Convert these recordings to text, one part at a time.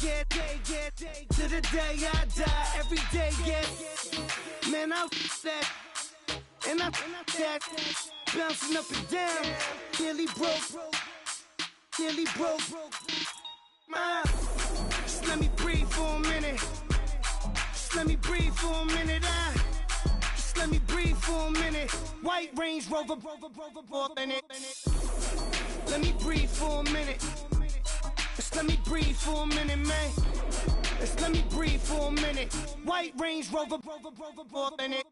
to the day I die, every day, yeah. Man, I that, and I that, bouncing up and down, nearly broke. Just let me breathe for a minute. Just let me breathe for a minute. Just let me breathe for a minute. White Range Rover, in it. Let me breathe for a minute. Just let me breathe for a minute, man. Just let me breathe for a minute. White Range Rover, in it.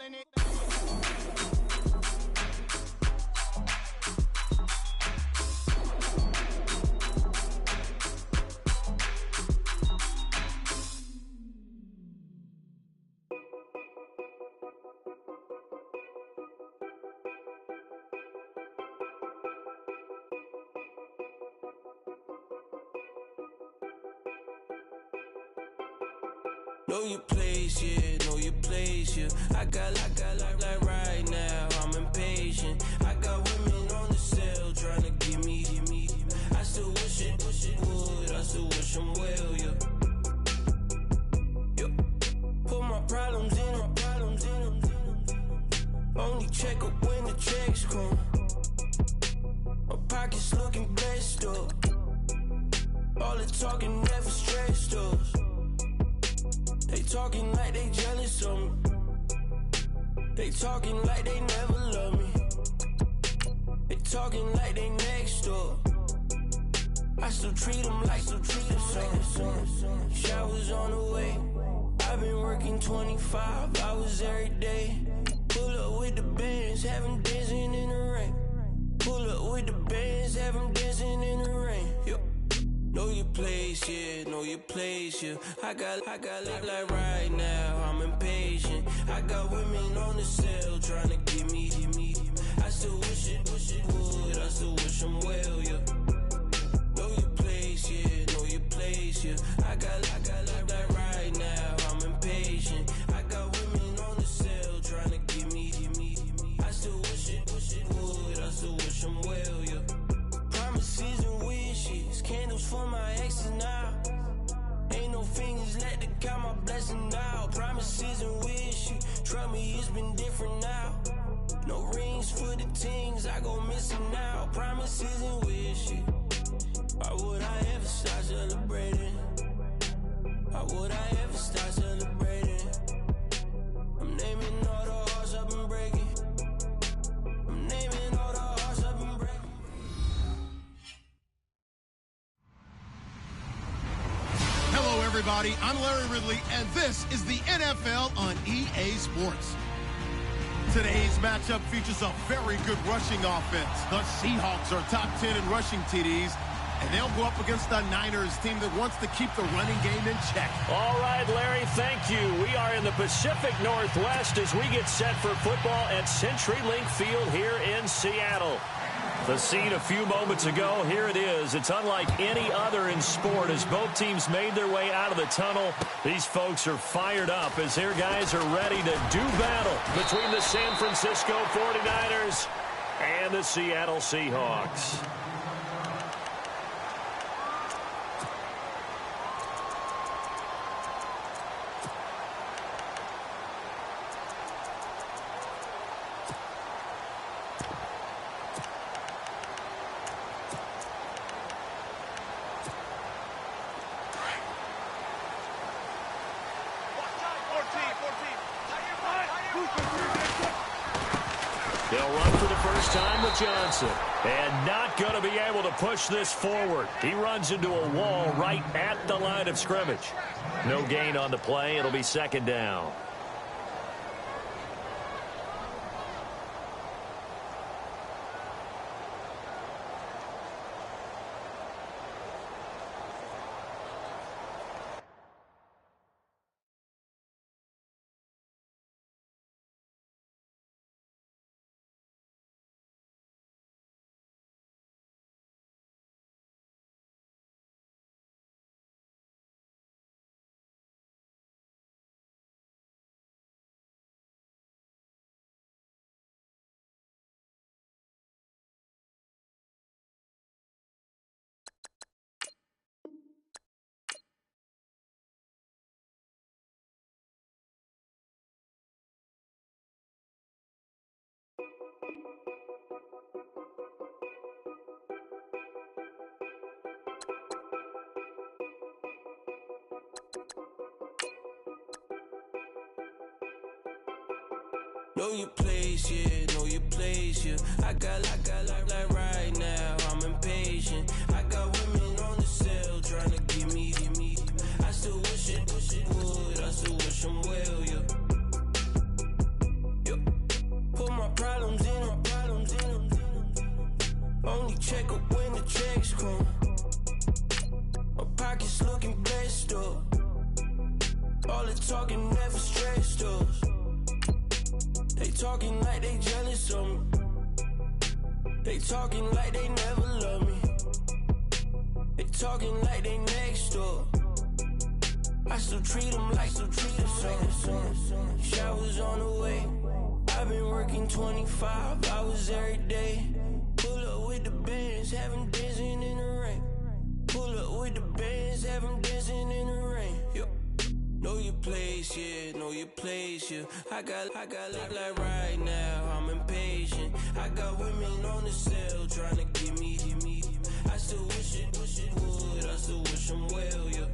Know your place, yeah, know your place, yeah. I got like right now, I'm impatient. I got women on the cell trying to give me. I still wish it would, I still wish I'm well, yeah. Put my problems in. Only check up when the checks come. My pockets looking blessed up. All the talking never stressed us. They talking like they jealous of me. They talking like they never love me. They talking like they next door. I still treat them like son. Showers on the way. I've been working 25 hours every day. Pull up with the bands, have them dancing in the rain. Pull up with the bands, have them dancing in the rain. Yep. Know your place, yeah, know your place, yeah. I got like right now, I'm impatient. I got women on the cell trying to give me. I still wish it would, I still wish I'm well, yeah. Know your place, yeah, know your place, yeah. I got like right now, I'm impatient. I got women on the cell trying to give me. I still wish it would, I still wish I'm well, yeah. Promises and wishes, candles for my exes now. Ain't no fingers let to count my blessing now. Promises and wishes, trust me, it's been different now. No rings for the things I go missing now. Promises and wishes, why would I ever start celebrating? Why would I ever start celebrating? I'm naming all the hearts I've been breaking. I'm naming all the hearts I've been breaking. Hello, everybody. I'm Larry Ridley, and this is the NFL on EA Sports. Today's matchup features a very good rushing offense. The Seahawks are top 10 in rushing TDs, and they'll go up against the Niners team that wants to keep the running game in check. All right, Larry, thank you. We are in the Pacific Northwest as we get set for football at CenturyLink Field here in Seattle. The scene a few moments ago, here it is. It's unlike any other in sport as both teams made their way out of the tunnel. These folks are fired up as their guys are ready to do battle between the San Francisco 49ers and the Seattle Seahawks. They'll run for the first time with Johnson. And not going to be able to push this forward. He runs into a wall right at the line of scrimmage. No gain on the play. It'll be second down. Know your place, yeah, know your place, yeah. I got like right now, I'm impatient. I got women on the cell trying to give me. I still wish it would, I still wish them well, yeah. Put my problems in them. Only check up when the checks come. My pockets looking blessed up. All the talking never stressed us. They talking like they jealous of me. They talking like they never love me. They talking like they next door. I still treat them like son. Showers on the way. I've been working 25 hours every day. Pull up with the bands, have them dancing in the rain. Pull up with the bands, have them dancing in the rain. Know your place, yeah, know your place, yeah. I got like right now, I'm impatient. I got women on the cell trying to give me. I still wish it would, I still wish them well, yeah.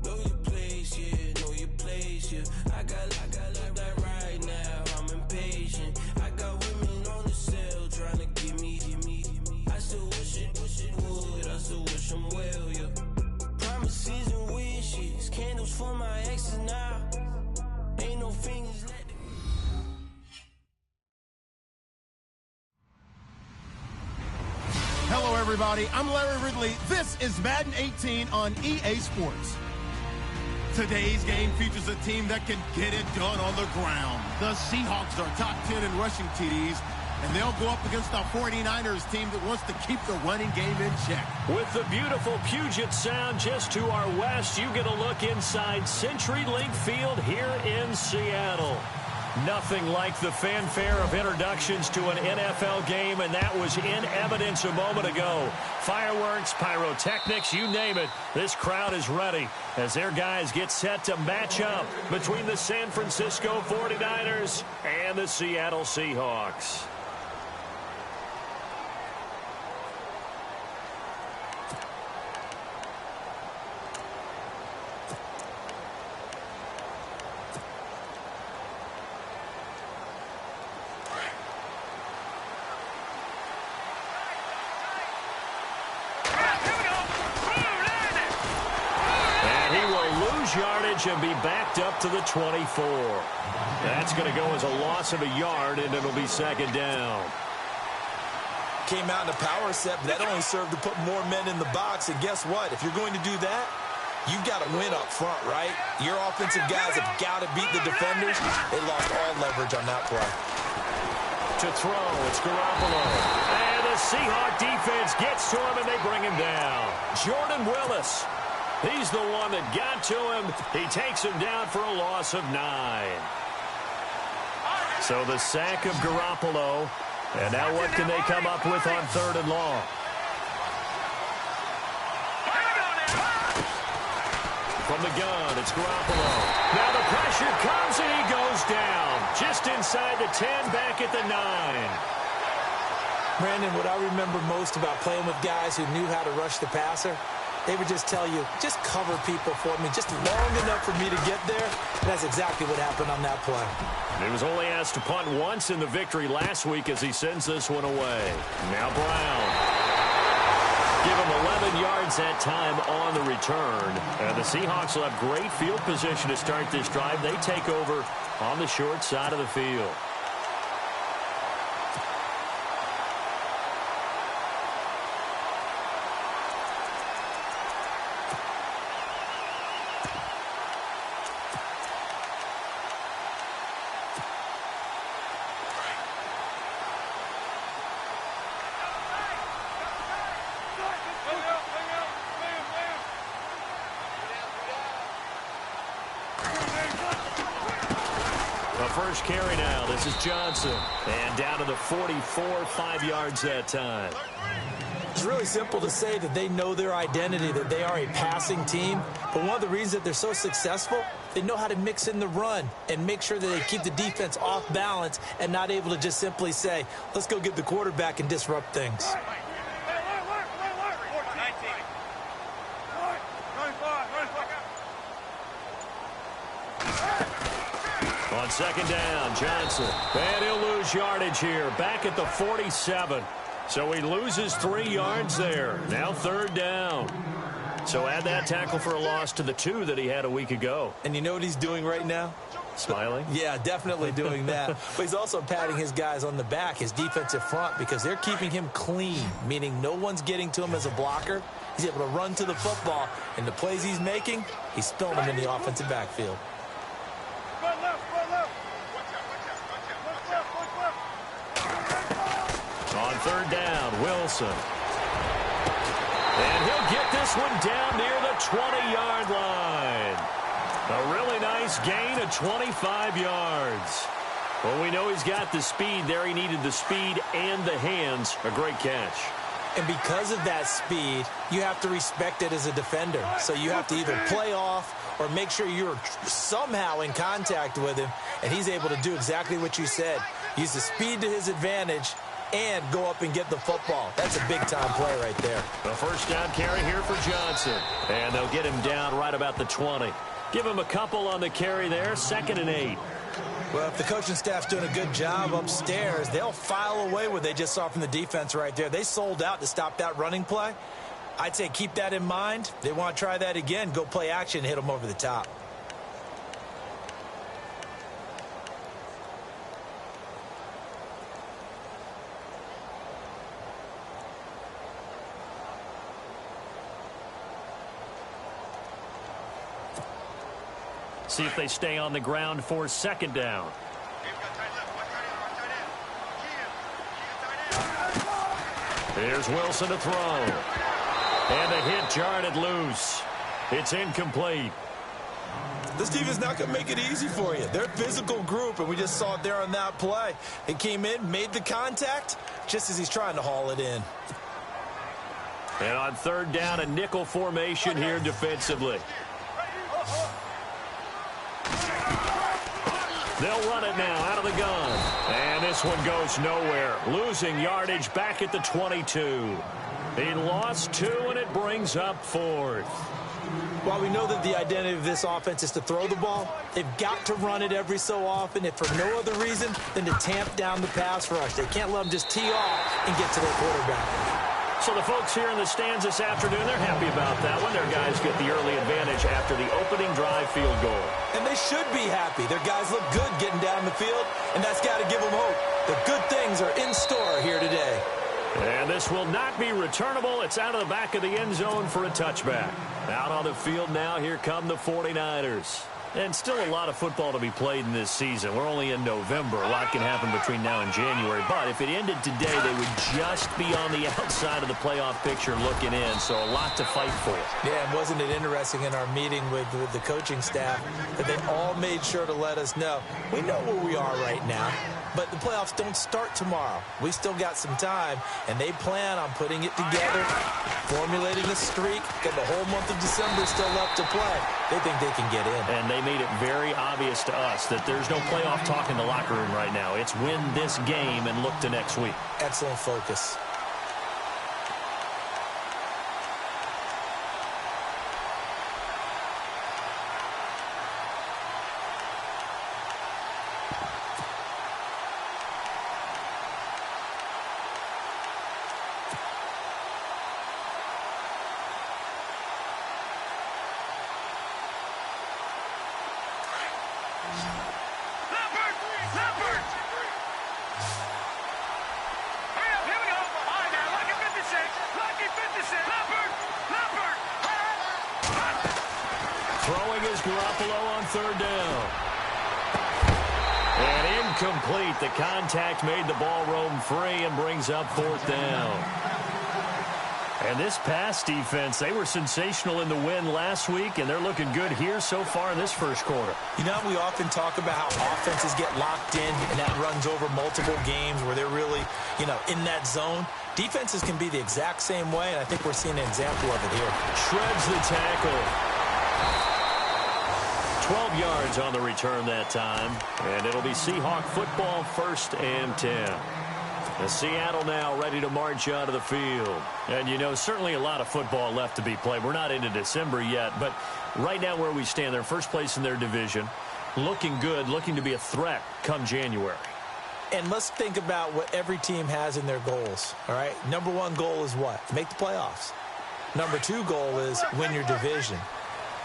Know your place, yeah, know your place, yeah. I got like right now, I'm impatient. I got women on the cell trying to give me. I still wish it would, I still wish them well, yeah. Promises and wishes, candles for my exes now. Ain't no fingers let it. Hello, everybody. I'm Larry Ridley. This is Madden 18 on EA Sports. Today's game features a team that can get it done on the ground. The Seahawks are top 10 in rushing TDs, and they'll go up against the 49ers team that wants to keep the running game in check. With the beautiful Puget Sound just to our west, you get a look inside CenturyLink Field here in Seattle. Nothing like the fanfare of introductions to an NFL game, and that was in evidence a moment ago. Fireworks, pyrotechnics, you name it. This crowd is ready as their guys get set to match up between the San Francisco 49ers and the Seattle Seahawks. Yardage and be backed up to the 24. That's going to go as a loss of a yard, and it'll be second down. Came out in a power set, but that only served to put more men in the box. And guess what? If you're going to do that, you've got to win up front, right? Your offensive guys have got to beat the defenders. They lost all leverage on that play. To throw, it's Garoppolo. And the Seahawk defense gets to him, and they bring him down. Jordan Willis. He's the one that got to him. He takes him down for a loss of 9. So the sack of Garoppolo. And now what can they come up with on 3rd and long? From the gun, it's Garoppolo. Now the pressure comes, and he goes down. Just inside the 10, back at the 9. Brandon, what I remember most about playing with guys who knew how to rush the passer, they would just tell you, just cover people for me, just long enough for me to get there. That's exactly what happened on that play. He was only asked to punt once in the victory last week as he sends this one away. Now Brown. Give him 11 yards that time on the return. And the Seahawks will have great field position to start this drive. They take over on the short side of the field. First carry now. This is Johnson. And down to the 44, 5 yards that time. It's really simple to say that they know their identity, that they are a passing team. But one of the reasons that they're so successful, they know how to mix in the run and make sure that they keep the defense off balance and not able to just simply say, let's go get the quarterback and disrupt things. On second down, Johnson. And he'll lose yardage here. Back at the 47. So he loses 3 yards there. Now third down. So add that tackle for a loss to the 2 that he had a week ago. And you know what he's doing right now? Smiling? Yeah, definitely doing that. But he's also patting his guys on the back, his defensive front, because they're keeping him clean, meaning no one's getting to him as a blocker. He's able to run to the football, and the plays he's making, he's spilling them in the offensive backfield. On third down, Wilson. And he'll get this one down near the 20-yard line. A really nice gain of 25 yards. Well, we know he's got the speed there. He needed the speed and the hands. A great catch. And because of that speed, you have to respect it as a defender. So you have to either play off or make sure you're somehow in contact with him. And he's able to do exactly what you said. Use the speed to his advantage and go up and get the football. That's a big-time play right there. The first down carry here for Johnson. And they'll get him down right about the 20. Give him a couple on the carry there, 2nd and 8. Well, if the coaching staff's doing a good job upstairs, they'll file away what they just saw from the defense right there. They sold out to stop that running play. I'd say keep that in mind. They want to try that again. Go play action, hit them over the top. See if they stay on the ground for 2nd down. Here's Wilson to throw. And a hit jarred loose. It's incomplete. This team is not going to make it easy for you. They're a physical group, and we just saw it there on that play. He came in, made the contact, just as he's trying to haul it in. And on third down, a nickel formation here defensively. They'll run it now out of the gun. And this one goes nowhere. Losing yardage back at the 22. He lost 2, and it brings up 4th. While we know that the identity of this offense is to throw the ball, they've got to run it every so often, if for no other reason than to tamp down the pass rush. They can't let them just tee off and get to their quarterback. So the folks here in the stands this afternoon, they're happy about that one. Their guys get the early advantage after the opening drive field goal. And they should be happy. Their guys look good getting down the field, and that's got to give them hope. The good things are in store here today. And this will not be returnable. It's out of the back of the end zone for a touchback. Out on the field now, here come the 49ers. And still a lot of football to be played in this season. We're only in November. A lot can happen between now and January. But if it ended today, they would just be on the outside of the playoff picture looking in. So a lot to fight for. Yeah, and wasn't it interesting in our meeting with the coaching staff that they all made sure to let us know, we know where we are right now, but the playoffs don't start tomorrow. We still got some time, and they plan on putting it together, formulating a streak, got the whole month of December still left to play. They think they can get in. And they made it very obvious to us that there's no playoff talk in the locker room right now. It's win this game and look to next week. Excellent focus. Complete. The contact made the ball roam free and brings up 4th down. And this pass defense, they were sensational in the win last week, and they're looking good here so far in this first quarter. You know, we often talk about how offenses get locked in, and that runs over multiple games where they're really, in that zone. Defenses can be the exact same way, and I think we're seeing an example of it here. Shreds the tackle. 12 yards on the return that time, and it'll be Seahawk football, 1st and 10. The Seattle now ready to march out of the field. And, certainly a lot of football left to be played. We're not into December yet, but right now where we stand, they're first place in their division, looking good, looking to be a threat come January. And let's think about what every team has in their goals, all right? Number 1 goal is what? Make the playoffs. Number 2 goal is win your division.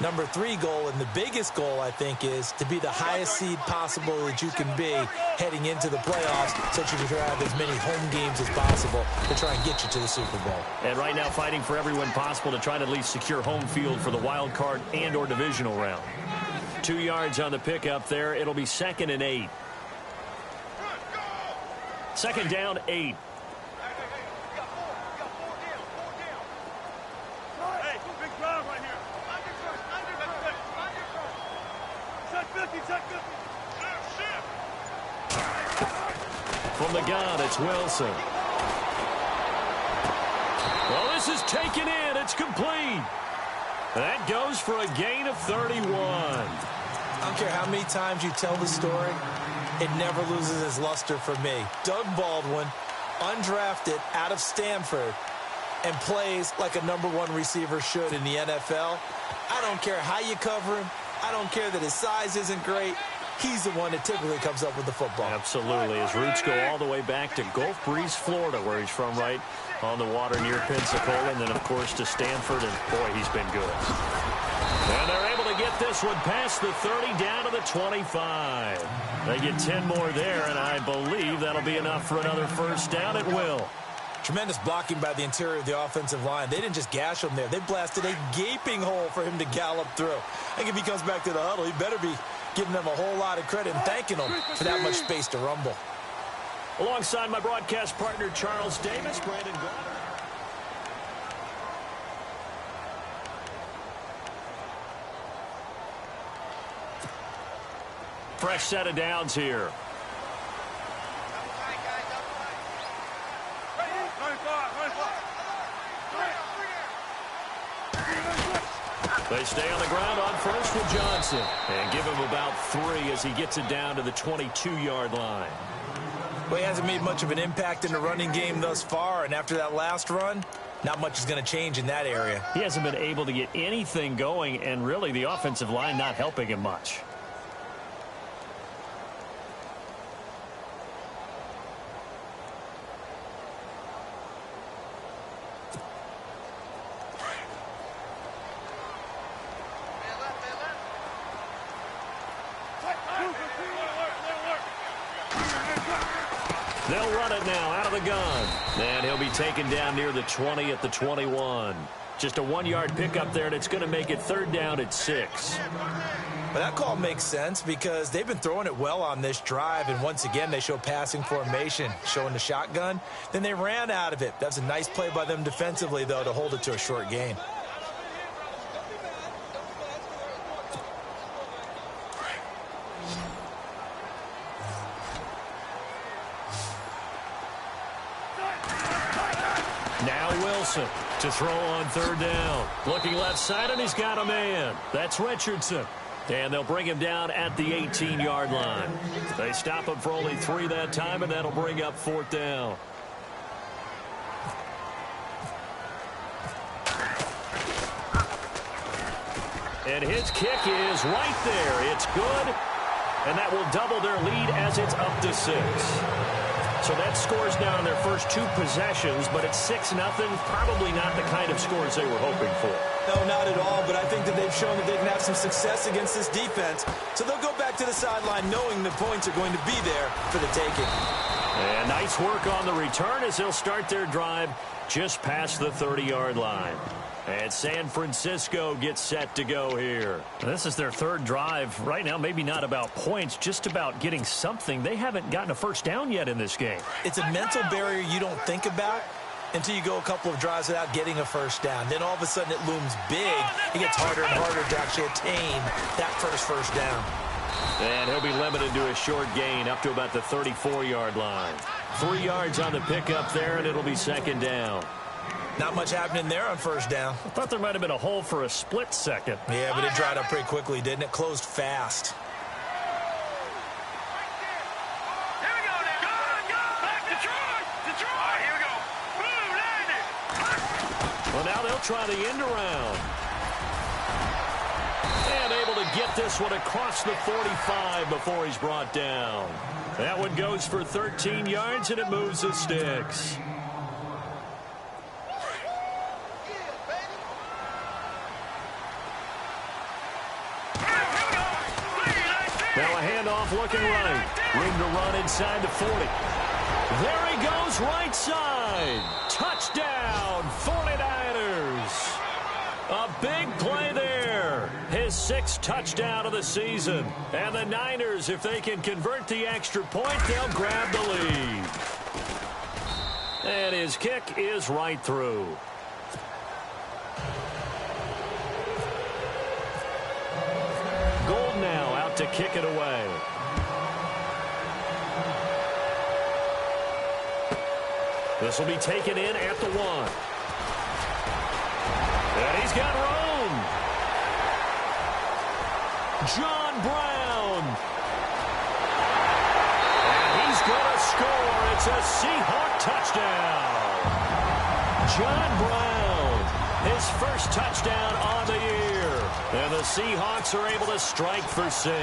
Number 3 goal, and the biggest goal, I think, is to be the highest seed possible that you can be heading into the playoffs so that you can have as many home games as possible to try and get you to the Super Bowl. And right now fighting for every win possible to try to at least secure home field for the wild card and or divisional round. 2 yards on the pickup there. It'll be 2nd and 8. 2nd down, 8. From the gun, it's Wilson. Well, this is taken in. It's complete. That goes for a gain of 31. I don't care how many times you tell the story, it never loses its luster for me. Doug Baldwin, undrafted out of Stanford, and plays like a number 1 receiver should in the NFL. I don't care how you cover him. I don't care that his size isn't great. He's the one that typically comes up with the football. Absolutely. His roots go all the way back to Gulf Breeze, Florida, where he's from, right on the water near Pensacola, and then, of course, to Stanford, and, boy, he's been good. And they're able to get this one past the 30 down to the 25. They get 10 more there, and I believe that'll be enough for another first down. It will. Tremendous blocking by the interior of the offensive line. They didn't just gash him there. They blasted a gaping hole for him to gallop through. I think if he comes back to the huddle, he better be giving them a whole lot of credit and thanking them for that much space to rumble. Alongside my broadcast partner, Charles Davis, Brandon Gardner. Fresh set of downs here. They stay on the ground on first with Johnson and give him about 3 as he gets it down to the 22-yard line. Well, he hasn't made much of an impact in the running game thus far, and after that last run, not much is going to change in that area. He hasn't been able to get anything going, and really the offensive line not helping him much. They'll run it now out of the gun. And he'll be taken down near the 20 at the 21. Just a 1-yard pickup there, and it's going to make it 3rd down at 6. But that call makes sense because they've been throwing it well on this drive, and once again they show passing formation, showing the shotgun. Then they ran out of it. That's a nice play by them defensively, though, to hold it to a short gain. Wilson to throw on 3rd down. Looking left side, and he's got a man. That's Richardson. And they'll bring him down at the 18-yard line. They stop him for only 3 that time, and that'll bring up 4th down. And his kick is right there. It's good, and that will double their lead as it's up to 6. So that scores now in their first 2 possessions, but it's 6-0. Probably not the kind of scores they were hoping for. No, not at all, but I think that they've shown that they can have some success against this defense. So they'll go back to the sideline knowing the points are going to be there for the taking. And nice work on the return as they'll start their drive just past the 30-yard line. And San Francisco gets set to go here. This is their 3rd drive. Right now, maybe not about points, just about getting something. They haven't gotten a first down yet in this game. It's a mental barrier you don't think about until you go a couple of drives without getting a first down. Then all of a sudden it looms big. It gets harder and harder to actually attain that first down. And he'll be limited to a short gain up to about the 34-yard line. 3 yards on the pickup there, and it'll be second down. Not much happening there on first down. I thought there might have been a hole for a split second. Yeah, but it dried up pretty quickly, didn't it? Closed fast. Here we go now. Go. Back Detroit. Here we go. Boom, landed. Well, now they'll try the end around. And able to get this one across the 45 before he's brought down. That one goes for 13 yards, and it moves the sticks. Now a handoff looking right. Room to run inside the 40. There he goes right side. Touchdown, 49ers. A big play there. His 6th touchdown of the season. And the Niners, if they can convert the extra point, they'll grab the lead. And his kick is right through. Gold now out to kick it away. This will be taken in at the 1. And he's got room. John Brown. And he's going to score. It's a Seahawk touchdown. John Brown, his first touchdown on the year. And the Seahawks are able to strike for 6.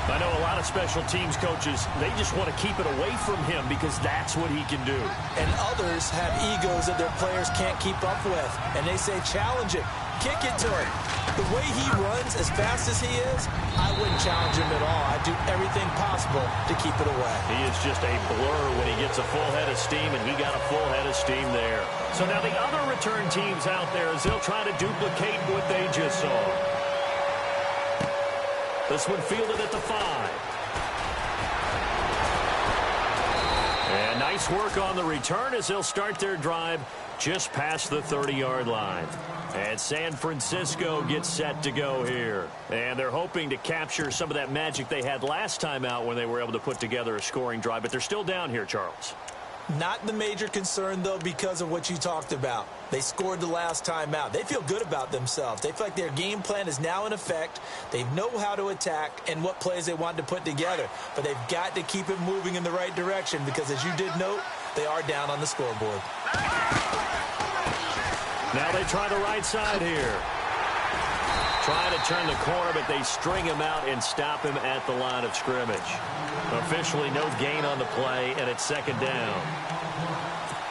I know a lot of special teams coaches, they just want to keep it away from him because that's what he can do. And others have egos that their players can't keep up with. And they say, challenge it. Kick it to him. The way he runs, as fast as he is, I wouldn't challenge him at all. I'd do everything possible to keep it away. He is just a blur when he gets a full head of steam, and he got a full head of steam there. So now the other return teams out there, as they'll try to duplicate what they just saw. This one fielded at the 5. And nice work on the return as they'll start their drive just past the 30-yard line. And San Francisco gets set to go here. And they're hoping to capture some of that magic they had last time out when they were able to put together a scoring drive. But they're still down here, Charles. Not the major concern, though, because of what you talked about. They scored the last time out. They feel good about themselves. They feel like their game plan is now in effect. They know how to attack and what plays they want to put together. But they've got to keep it moving in the right direction because, as you did note, they are down on the scoreboard. Now they try the right side here. Trying to turn the corner, but they string him out and stop him at the line of scrimmage. Officially no gain on the play, and it's second down.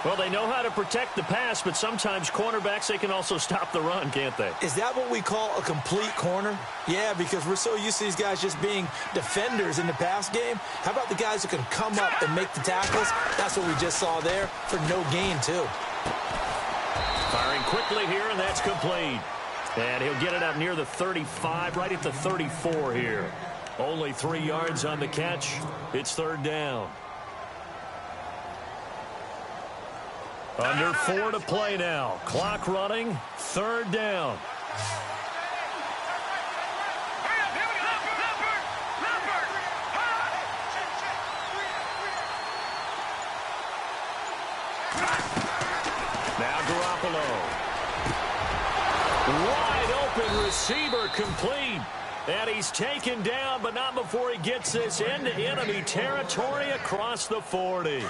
Well, they know how to protect the pass, but sometimes cornerbacks, they can also stop the run, can't they? Is that what we call a complete corner? Yeah, because we're so used to these guys just being defenders in the pass game. How about the guys who can come up and make the tackles? That's what we just saw there for no gain, too. Firing quickly here, and that's complete. And he'll get it up near the 35, right at the 34 here. Only 3 yards on the catch. It's third down. Under 4 to play now. Clock running. Third down. Now Garoppolo. Wide open receiver complete. And he's taken down, but not before he gets this into enemy territory across the 40.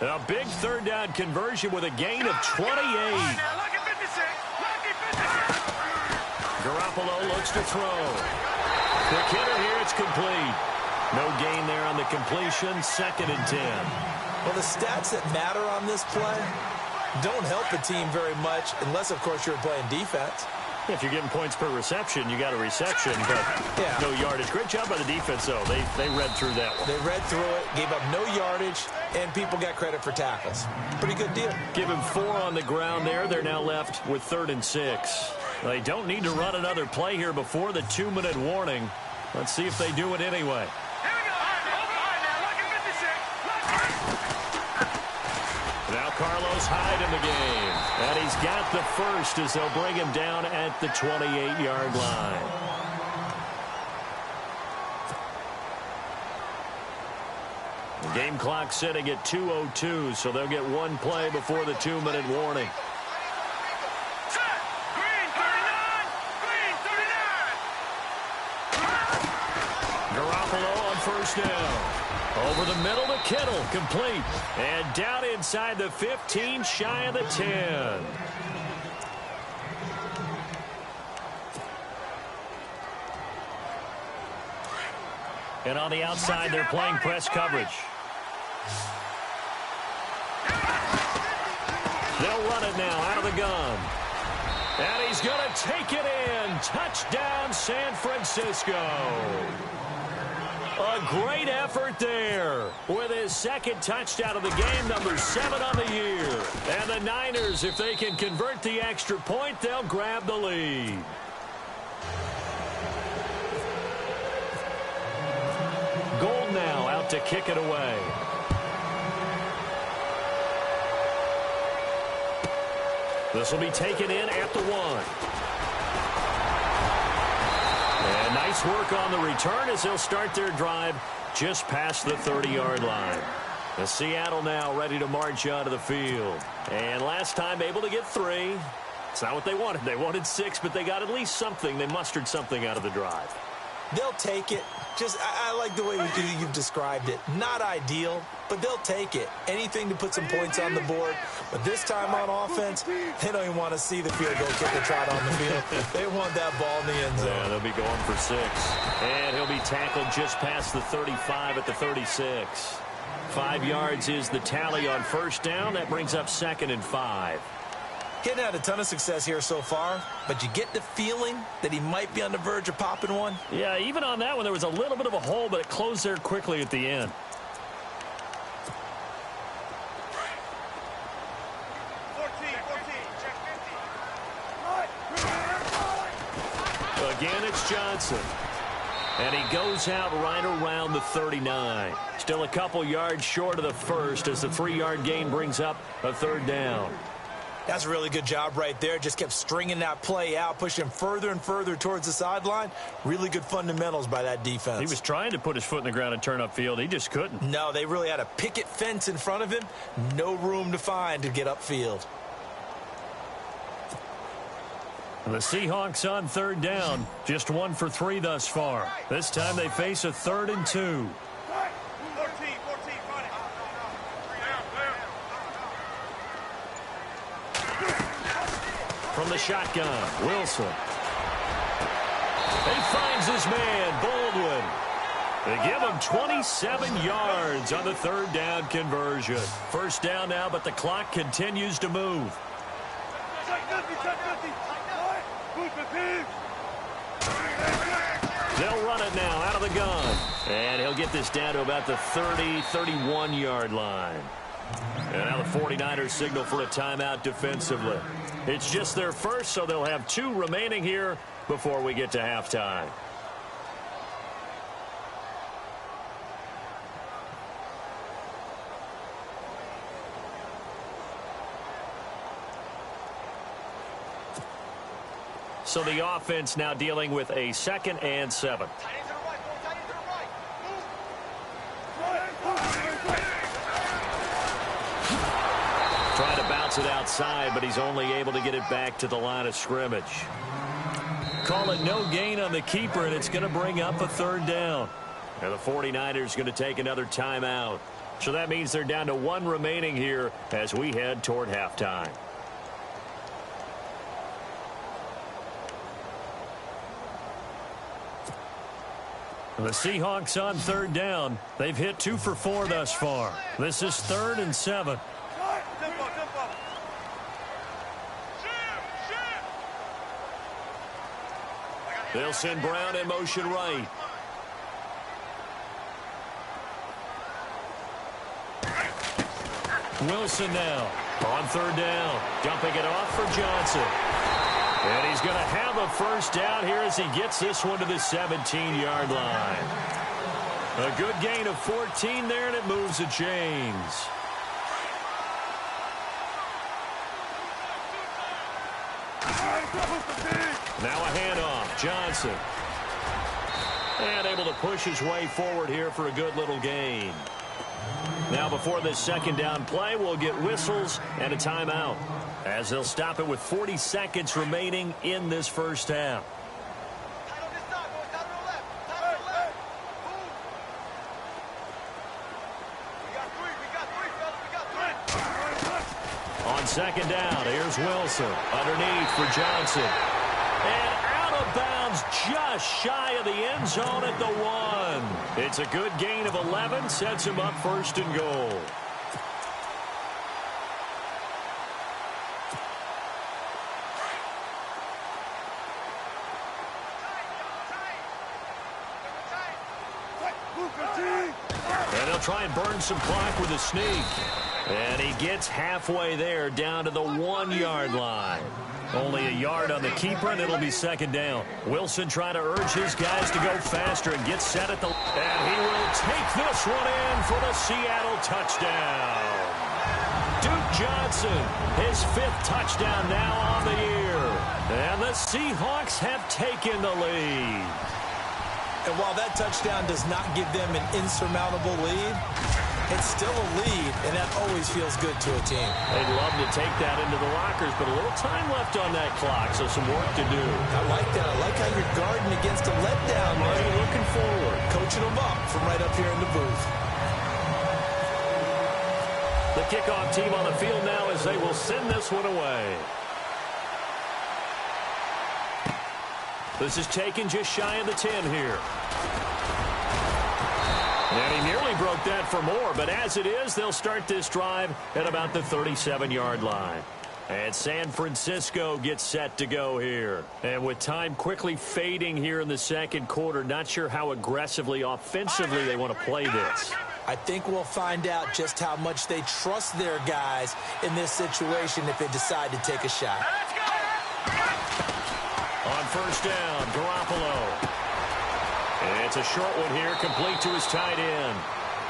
A big third down conversion with a gain of 28. Garoppolo looks to throw. Quick hitter here, it's complete. No gain there on the completion, 2nd and 10. Well, the stats that matter on this play don't help a team very much unless, of course, you're playing defense. If you're getting points per reception, you got a reception, but no yardage. Great job by the defense, though. They read through that one. They read through it, gave up no yardage, and people got credit for tackles. Pretty good deal. Give him 4 on the ground there. They're now left with 3rd and 6. They don't need to run another play here before the 2-minute warning. Let's see if they do it anyway. Here we go. All right, now, look at 56. Carlos Hyde in the game. And he's got the first as they'll bring him down at the 28-yard line. The game clock sitting at 2:02, so they'll get one play before the 2-minute warning. Garoppolo on first down. Over the middle to Kittle, complete. And down inside the 15, shy of the 10. And on the outside, they're playing press coverage. They'll run it now out of the gun. And he's going to take it in. Touchdown, San Francisco. A great effort there with his second touchdown of the game, number 7 on the year. And the Niners, if they can convert the extra point, they'll grab the lead. Gold now out to kick it away. This will be taken in at the 1. And nice work on the return as they'll start their drive just past the 30-yard line. The Seattle now ready to march onto the field. And last time able to get 3. It's not what they wanted. They wanted 6, but they got at least something. They mustered something out of the drive. They'll take it. I like the way you've described it. Not ideal, but they'll take it. Anything to put some points on the board. But this time on offense, they don't even want to see the field goal kicker trot on the field. They want that ball in the end zone. Yeah, they'll be going for 6. And he'll be tackled just past the 35 at the 36. 5 yards is the tally on first down. That brings up 2nd and 5. Getting had a ton of success here so far, but you get the feeling that he might be on the verge of popping one. Yeah, even on that one, there was a little bit of a hole, but it closed there quickly at the end. Again, it's Johnson. And he goes out right around the 39. Still a couple yards short of the first as the 3-yard gain brings up a 3rd down. That's a really good job right there. Just kept stringing that play out, pushing further and further towards the sideline. Really good fundamentals by that defense. He was trying to put his foot in the ground and turn upfield. He just couldn't. No, they really had a picket fence in front of him. No room to find to get upfield. The Seahawks on 3rd down. Just 1 for 3 thus far. This time they face a 3rd and 2. From the shotgun, Wilson. He finds his man, Baldwin. They give him 27 yards on the 3rd down conversion. First down now, but the clock continues to move. They'll run it now out of the gun. And he'll get this down to about the 30, 31-yard line. And now the 49ers signal for a timeout defensively. It's just their first, so they'll have 2 remaining here before we get to halftime. So the offense now dealing with a 2nd and 7. Trying to bounce it outside, but he's only able to get it back to the line of scrimmage. Call it no gain on the keeper, and it's going to bring up a 3rd down. And the 49ers going to take another timeout. So that means they're down to 1 remaining here as we head toward halftime. The Seahawks on 3rd down. They've hit 2 for 4 thus far. This is 3rd and 7. They'll send Brown in motion right. Wilson now on 3rd down. Dumping it off for Johnson. And he's going to have a first down here as he gets this one to the 17-yard line. A good gain of 14 there, and it moves the chains. Now a handoff. Johnson. And able to push his way forward here for a good little gain. Now before this second down play, we'll get whistles and a timeout, as they'll stop it with 40 seconds remaining in this first half. On second down, here's Wilson. Underneath for Johnson. And out of bounds just shy of the end zone at the 1. It's a good gain of 11. Sets him up first and goal. And they'll try and burn some clock with a sneak. And he gets halfway there, down to the 1-yard line. Only a yard on the keeper, and it'll be second down. Wilson trying to urge his guys to go faster and get set at the... And he will take this one in for the Seattle touchdown. Duke Johnson, his 5th touchdown now on the year. And the Seahawks have taken the lead. And while that touchdown does not give them an insurmountable lead, it's still a lead, and that always feels good to a team. They'd love to take that into the lockers, but a little time left on that clock, so some work to do. I like that. I like how you're guarding against a letdown, man. Looking forward. Coaching them up from right up here in the booth. The kickoff team on the field now as they will send this one away. This is taken just shy of the 10 here. And he nearly broke that for more, but as it is, they'll start this drive at about the 37-yard line. And San Francisco gets set to go here. And with time quickly fading here in the second quarter, not sure how aggressively, offensively they want to play this. I think we'll find out just how much they trust their guys in this situation if they decide to take a shot. On first down, Garoppolo. And it's a short one here, complete to his tight end.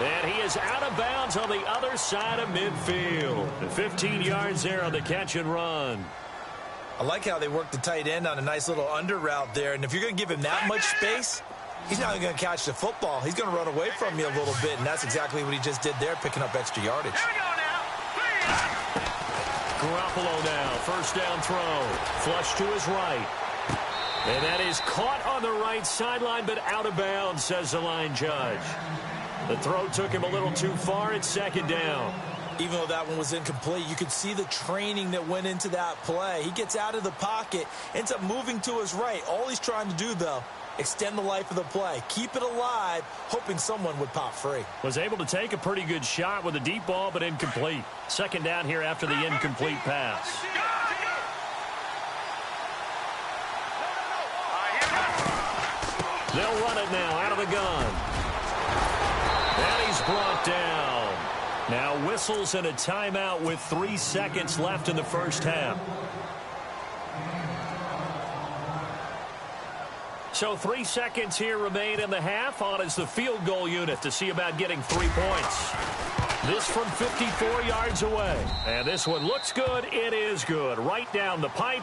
And he is out of bounds on the other side of midfield. 15 yards there on the catch and run. I like how they work the tight end on a nice little under route there. And if you're going to give him that much space, he's not going to catch the football. He's going to run away from you a little bit, and that's exactly what he just did there, picking up extra yardage. Garoppolo now, first down throw. Flush to his right. And that is caught on the right sideline, but out of bounds, says the line judge. The throw took him a little too far. It's second down. Even though that one was incomplete, you could see the training that went into that play. He gets out of the pocket, ends up moving to his right. All he's trying to do, though, extend the life of the play. Keep it alive, hoping someone would pop free. Was able to take a pretty good shot with a deep ball, but incomplete. Second down here after the incomplete pass. They'll run it now out of the gun. And he's brought down. Now whistles and a timeout with 3 seconds left in the first half. So 3 seconds here remain in the half. On is the field goal unit to see about getting 3 points. This from 54 yards away. And this one looks good. It is good. Right down the pipe.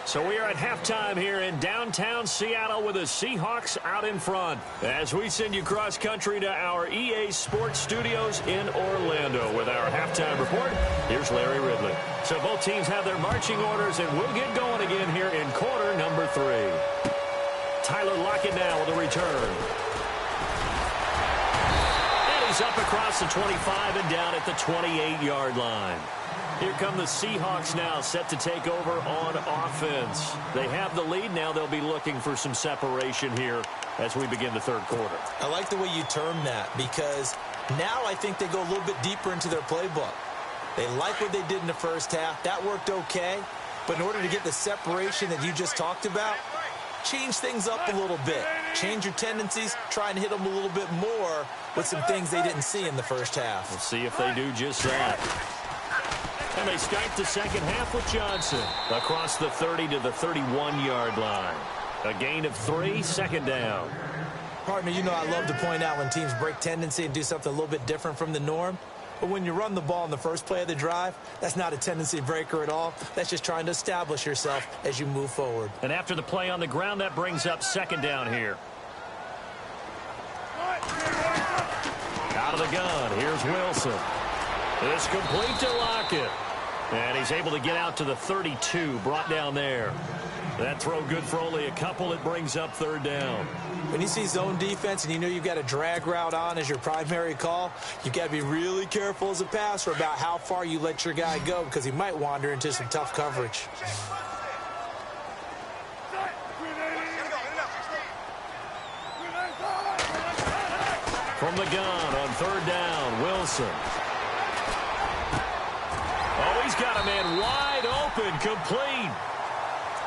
So we are at halftime here in downtown Seattle with the Seahawks out in front. As we send you cross country to our EA Sports Studios in Orlando with our halftime report. Here's Larry Ridley. So both teams have their marching orders, and we'll get going again here in quarter number 3. Tyler Lockett now with a return. And he's up across the 25 and down at the 28-yard line. Here come the Seahawks now, set to take over on offense. They have the lead now. They'll be looking for some separation here as we begin the third quarter. I like the way you term that, because now I think they go a little bit deeper into their playbook. They like what they did in the first half. That worked okay. But in order to get the separation that you just talked about, change things up a little bit. Change your tendencies. Try and hit them a little bit more with some things they didn't see in the first half. We'll see if they do just that. And they start the second half with Johnson across the 30 to the 31-yard line. A gain of 3, second down. Partner, you know I love to point out when teams break tendency and do something a little bit different from the norm. But when you run the ball in the first play of the drive, that's not a tendency breaker at all. That's just trying to establish yourself as you move forward. And after the play on the ground, that brings up second down here. Out of the gun, here's Wilson. It's complete to Lockett. And he's able to get out to the 32, brought down there. That throw good for only a couple. It brings up third down. When you see zone defense and you know you've got a drag route on as your primary call, you've got to be really careful as a passer about how far you let your guy go because he might wander into some tough coverage. From the gun on third down, Wilson. Oh, he's got a man wide open, complete.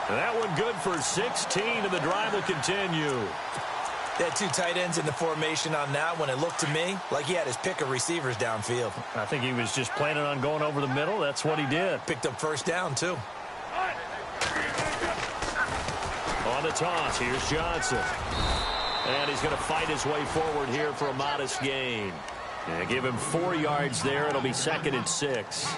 That one good for 16, and the drive will continue. They had two tight ends in the formation on that one. It looked to me like he had his pick of receivers downfield. I think he was just planning on going over the middle. That's what he did. Picked up first down, too. On the toss, here's Johnson. And he's going to fight his way forward here for a modest gain. And give him 4 yards there. It'll be 2nd and 6.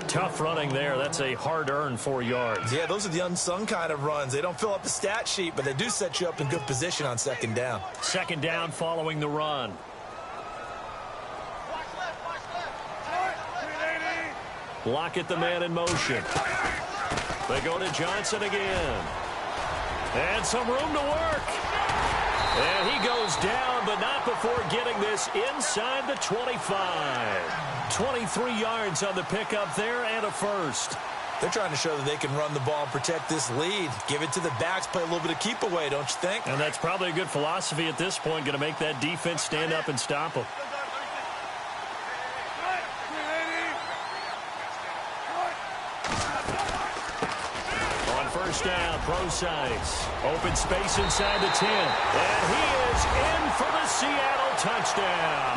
Tough running there. That's a hard-earned 4 yards. Yeah, those are the unsung kind of runs. They don't fill up the stat sheet, but they do set you up in good position on second down. Second down following the run. Lockett, the man in motion. They go to Johnson again. And some room to work. And he goes down, but not before getting this inside the 25. 23 yards on the pickup there and a first. They're trying to show that they can run the ball and protect this lead. Give it to the backs, play a little bit of keep away, don't you think? And that's probably a good philosophy at this point, going to make that defense stand up and stop them. First down, Procise. Open space inside the 10. And he is in for the Seattle touchdown.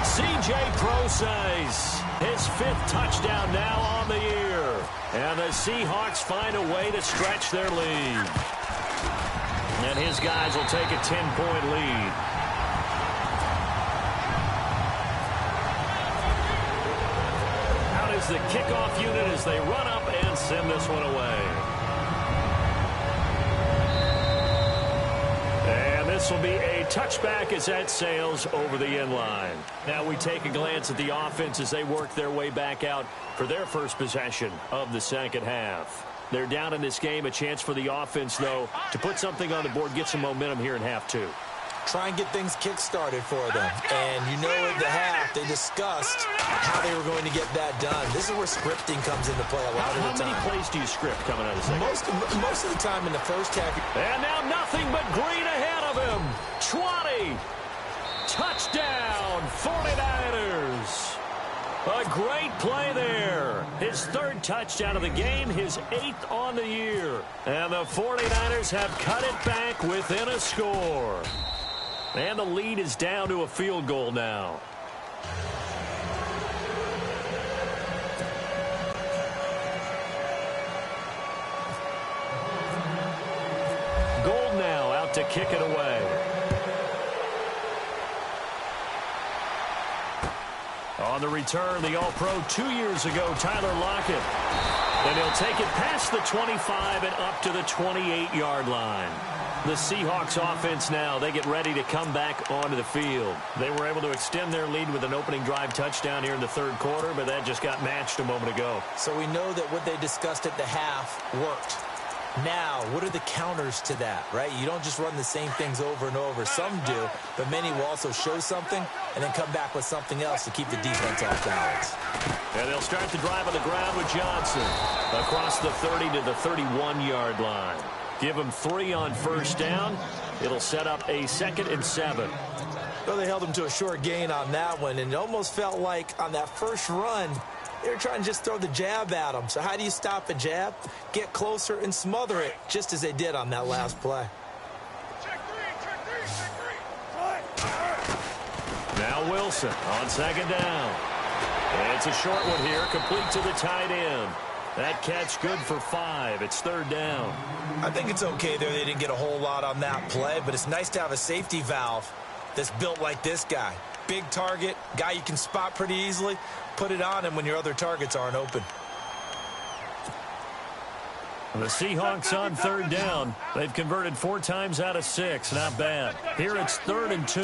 C.J. Procise, his 5th touchdown now on the year. And the Seahawks find a way to stretch their lead. And his guys will take a 10-point lead. Out is the kickoff unit as they run up and send this one away. And this will be a touchback as that sails over the end line. Now we take a glance at the offense as they work their way back out for their first possession of the second half. They're down in this game. A chance for the offense, though, to put something on the board, get some momentum here in half 2. Try and get things kick-started for them. And you know at the half, they discussed how they were going to get that done. This is where scripting comes into play a lot of the time. How many plays do you script coming out of the second? Most of the time in the first half. And now nothing but green ahead of him. 20. Touchdown, 49ers. A great play there. His 3rd touchdown of the game, his 8th on the year. And the 49ers have cut it back within a score. And the lead is down to a field goal now. Gold now out to kick it away. On the return, the All-Pro 2 years ago, Tyler Lockett. And he'll take it past the 25 and up to the 28-yard line. The Seahawks offense now, they get ready to come back onto the field. They were able to extend their lead with an opening drive touchdown here in the 3rd quarter, but that just got matched a moment ago. So we know that what they discussed at the half worked. Now, what are the counters to that, right? You don't just run the same things over and over. Some do, but many will also show something and then come back with something else to keep the defense off balance. And they'll start the drive on the ground with Johnson across the 30 to the 31-yard line. Give him 3 on first down. It'll set up a 2nd and 7. Well, they held him to a short gain on that one, and it almost felt like on that first run, they were trying to just throw the jab at him. So how do you stop a jab? Get closer and smother it, just as they did on that last play. Now Wilson on second down. It's a short one here, complete to the tight end. That catch good for 5. It's 3rd down. I think it's okay there. They didn't get a whole lot on that play, but it's nice to have a safety valve that's built like this guy. Big target, guy you can spot pretty easily. Put it on him when your other targets aren't open. The Seahawks on third down. They've converted 4 times out of 6. Not bad. Here it's 3rd and 2.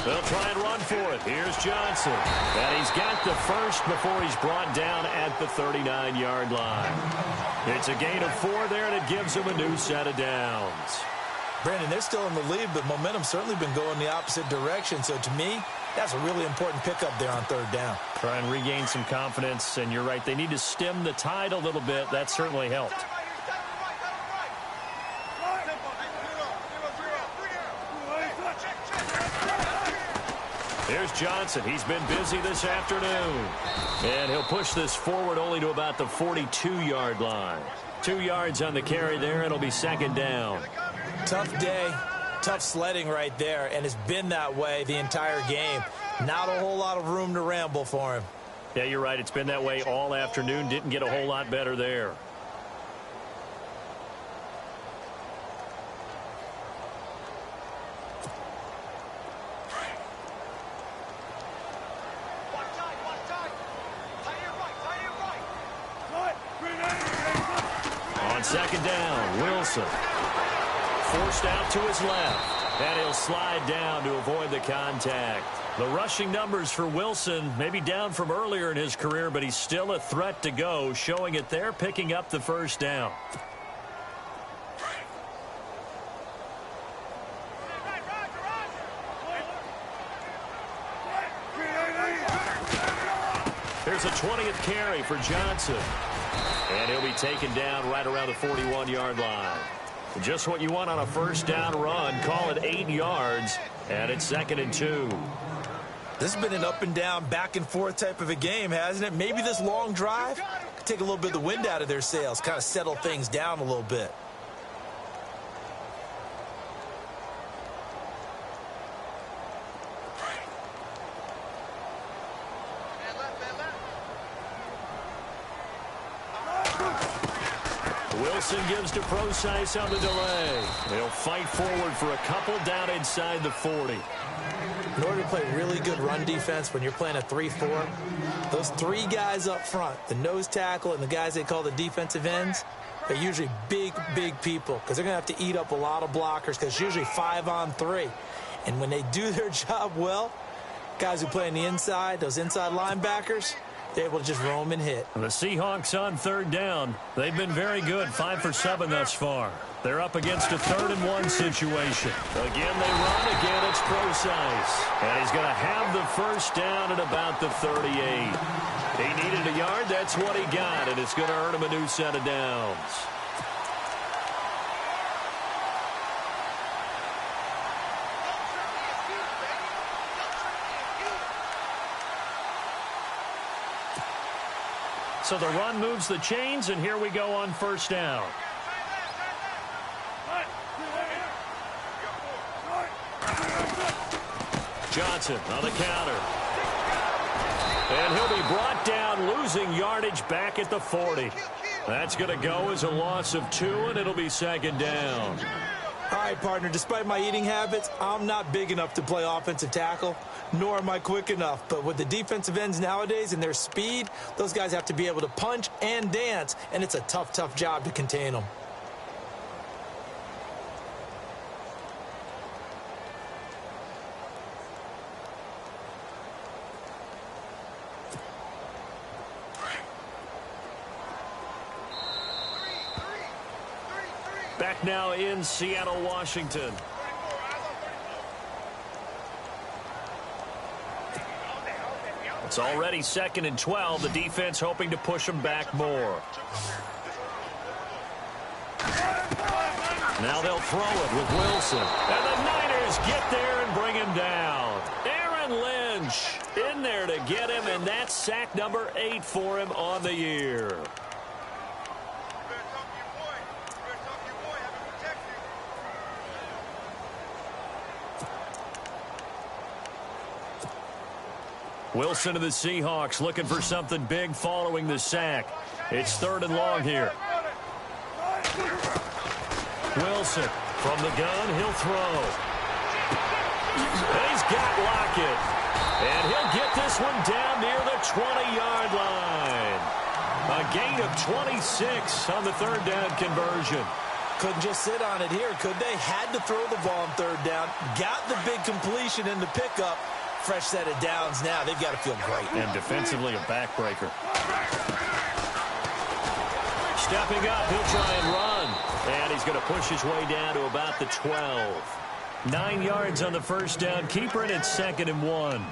They'll try and run for it. Here's Johnson. And he's got the first before he's brought down at the 39-yard line. It's a gain of 4 there, and it gives him a new set of downs. Brandon, they're still in the lead, but momentum's certainly been going the opposite direction. So to me, that's a really important pickup there on 3rd down. Try and regain some confidence, and you're right. They need to stem the tide a little bit. That certainly helped. Here's Johnson. He's been busy this afternoon. And he'll push this forward only to about the 42-yard line. 2 yards on the carry there. It'll be 2nd down. Tough day, tough sledding right there, and it's been that way the entire game. Not a whole lot of room to ramble for him. Yeah, you're right. It's been that way all afternoon. Didn't get a whole lot better there. On 2nd down, Wilson. Forced out to his left, and he'll slide down to avoid the contact. The rushing numbers for Wilson may be down from earlier in his career, but he's still a threat to go, showing it there, picking up the 1st down. Here's a 20th carry for Johnson, and he'll be taken down right around the 41-yard line. Just what you want on a 1st down run. Call it 8 yards, and it's 2nd and 2. This has been an up and down, back and forth type of a game, hasn't it? Maybe this long drive could take a little bit of the wind out of their sails, kind of settle things down a little bit. Wilson gives to Procise on the delay. They'll fight forward for a couple down inside the 40. In order to play really good run defense when you're playing a 3-4, those 3 guys up front, the nose tackle and the guys they call the defensive ends, they're usually big, big people because they're going to have to eat up a lot of blockers because it's usually 5 on 3. And when they do their job well, guys who play on the inside, those inside linebackers, they're able to just roam and hit. The Seahawks on 3rd down. They've been very good, 5 for 7 thus far. They're up against a 3rd and 1 situation. Again, they run. Again, it's Procise. And he's going to have the 1st down at about the 38. He needed a yard. That's what he got, and it's going to earn him a new set of downs. So the run moves the chains, and here we go on 1st down. Johnson on the counter. And he'll be brought down, losing yardage back at the 40. That's going to go as a loss of 2, and it'll be 2nd down. All right, partner, despite my eating habits, I'm not big enough to play offensive tackle, nor am I quick enough. But with the defensive ends nowadays and their speed, those guys have to be able to punch and dance, and it's a tough, tough job to contain them. Back now in Seattle, Washington. It's already 2nd and 12. The defense hoping to push them back more. Now they'll throw it with Wilson. And the Niners get there and bring him down. Aaron Lynch in there to get him, and that's sack number 8 for him on the year. Wilson of the Seahawks looking for something big following the sack. It's 3rd and long here. Wilson from the gun, he'll throw. And he's got Lockett. And he'll get this one down near the 20-yard line. A gain of 26 on the third down conversion. Couldn't just sit on it here, could they? Had to throw the ball on third down. Got the big completion in the pickup. Fresh set of downs now. They've got to feel great. And defensively, a backbreaker. Stepping up, he'll try and run. And he's going to push his way down to about the 12. 9 yards on the first down. Keeper it at 2nd and 1.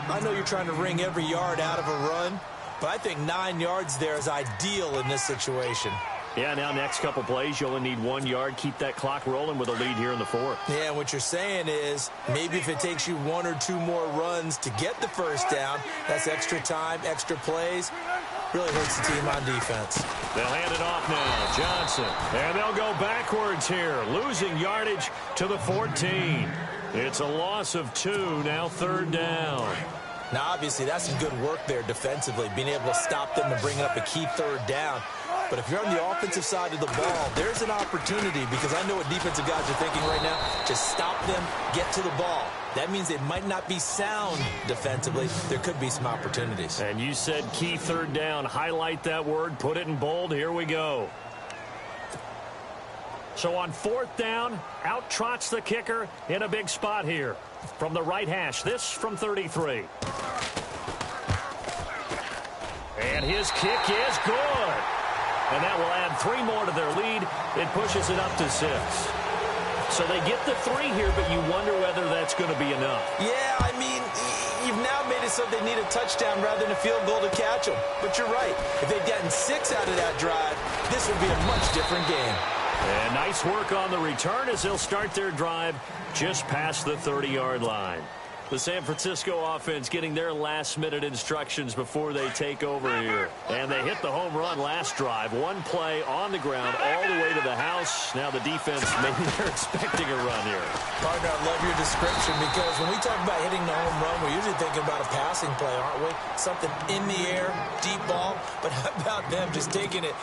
I know you're trying to wring every yard out of a run, but I think 9 yards there is ideal in this situation. Yeah, now next couple plays, you only need 1 yard. Keep that clock rolling with a lead here in the 4th. Yeah, what you're saying is maybe if it takes you 1 or 2 more runs to get the first down, that's extra time, extra plays. Really hurts the team on defense. They'll hand it off now. Johnson. And they'll go backwards here, losing yardage to the 14. It's a loss of 2, now 3rd down. Now, obviously, that's some good work there defensively, being able to stop them and bring up a key 3rd down. But if you're on the offensive side of the ball, there's an opportunity, because I know what defensive guys are thinking right now. Just stop them, get to the ball. That means they might not be sound defensively. There could be some opportunities. And you said key 3rd down. Highlight that word. Put it in bold. Here we go. So on 4th down, out trots the kicker in a big spot here. From the right hash, this from 33. And his kick is good. And that will add 3 more to their lead. It pushes it up to 6. So they get the 3 here, but you wonder whether that's going to be enough. Yeah, I mean, you've now made it so they need a touchdown rather than a field goal to catch them. But you're right. If they'd gotten 6 out of that drive, this would be a much different game. And nice work on the return as they'll start their drive just past the 30-yard line. The San Francisco offense getting their last-minute instructions before they take over here. And they hit the home run last drive. 1 play on the ground all the way to the house. Now the defense, maybe they're expecting a run here. Partner, I love your description, because when we talk about hitting the home run, we're usually thinking about a passing play, aren't we? Something in the air, deep ball. But how about them just taking it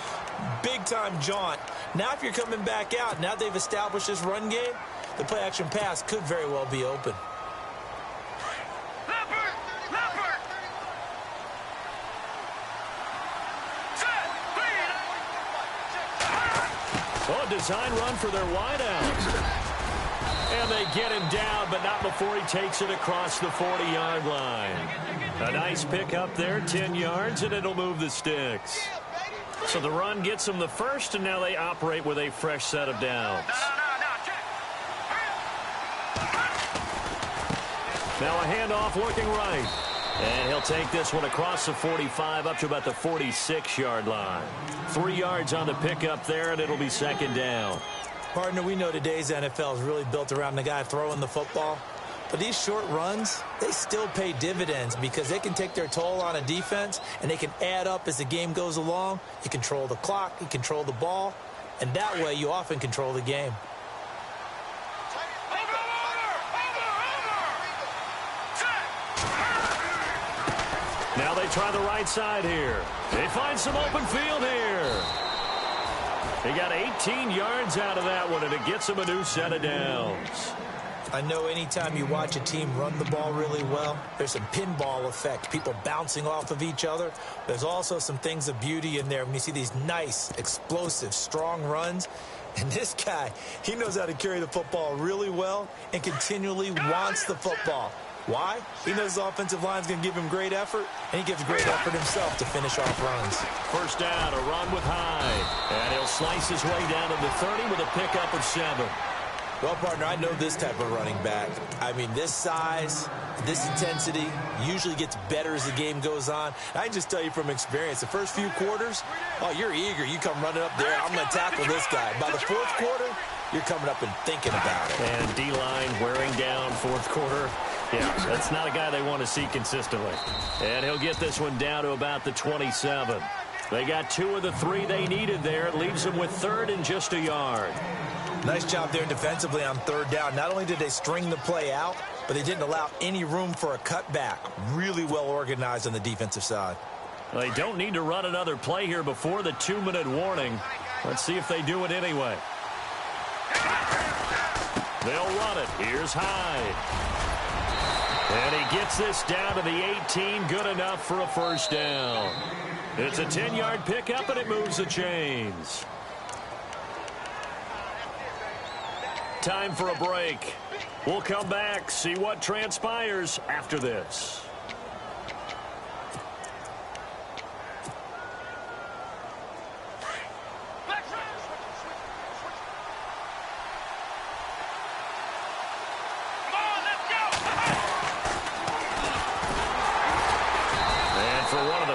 big-time jaunt? Now if you're coming back out, now they've established this run game, the play-action pass could very well be open. Oh, a design run for their wideout. And they get him down, but not before he takes it across the 40-yard line. A nice pick up there, 10 yards, and it'll move the sticks. So the run gets them the first, and now they operate with a fresh set of downs. Now a handoff looking right. And he'll take this one across the 45 up to about the 46-yard line. 3 yards on the pickup there, and it'll be 2nd down. Partner, we know today's NFL is really built around the guy throwing the football. But these short runs, they still pay dividends, because they can take their toll on a defense, and they can add up as the game goes along. You control the clock, you control the ball, and that way you often control the game. Now they try the right side here. They find some open field here. They got 18 yards out of that one, and it gets them a new set of downs. I know anytime you watch a team run the ball really well, there's some pinball effect, people bouncing off of each other. There's also some things of beauty in there when you see these nice, explosive, strong runs. And this guy, he knows how to carry the football really well and continually wants the football. Why? He knows the offensive line's going to give him great effort, and he gives great effort himself to finish off runs. First down, a run with Hyde. And he'll slice his way down to the 30 with a pickup of 7. Well, partner, I know this type of running back. I mean, this size, this intensity usually gets better as the game goes on. I can just tell you from experience, the first few quarters, oh, you're eager. You come running up there, I'm going to tackle this guy. By the 4th quarter, you're coming up and thinking about it. And D-line wearing down 4th quarter. Yeah, that's not a guy they want to see consistently. And he'll get this one down to about the 27. They got 2 of the 3 they needed there. It leaves them with 3rd and just a yard. Nice job there defensively on 3rd down. Not only did they string the play out, but they didn't allow any room for a cutback. Really well organized on the defensive side. Well, they don't need to run another play here before the 2-minute warning. Let's see if they do it anyway. They'll run it. Here's Hyde. And he gets this down to the 18. Good enough for a first down. It's a 10-yard pickup, and it moves the chains. Time for a break. We'll come back, see what transpires after this.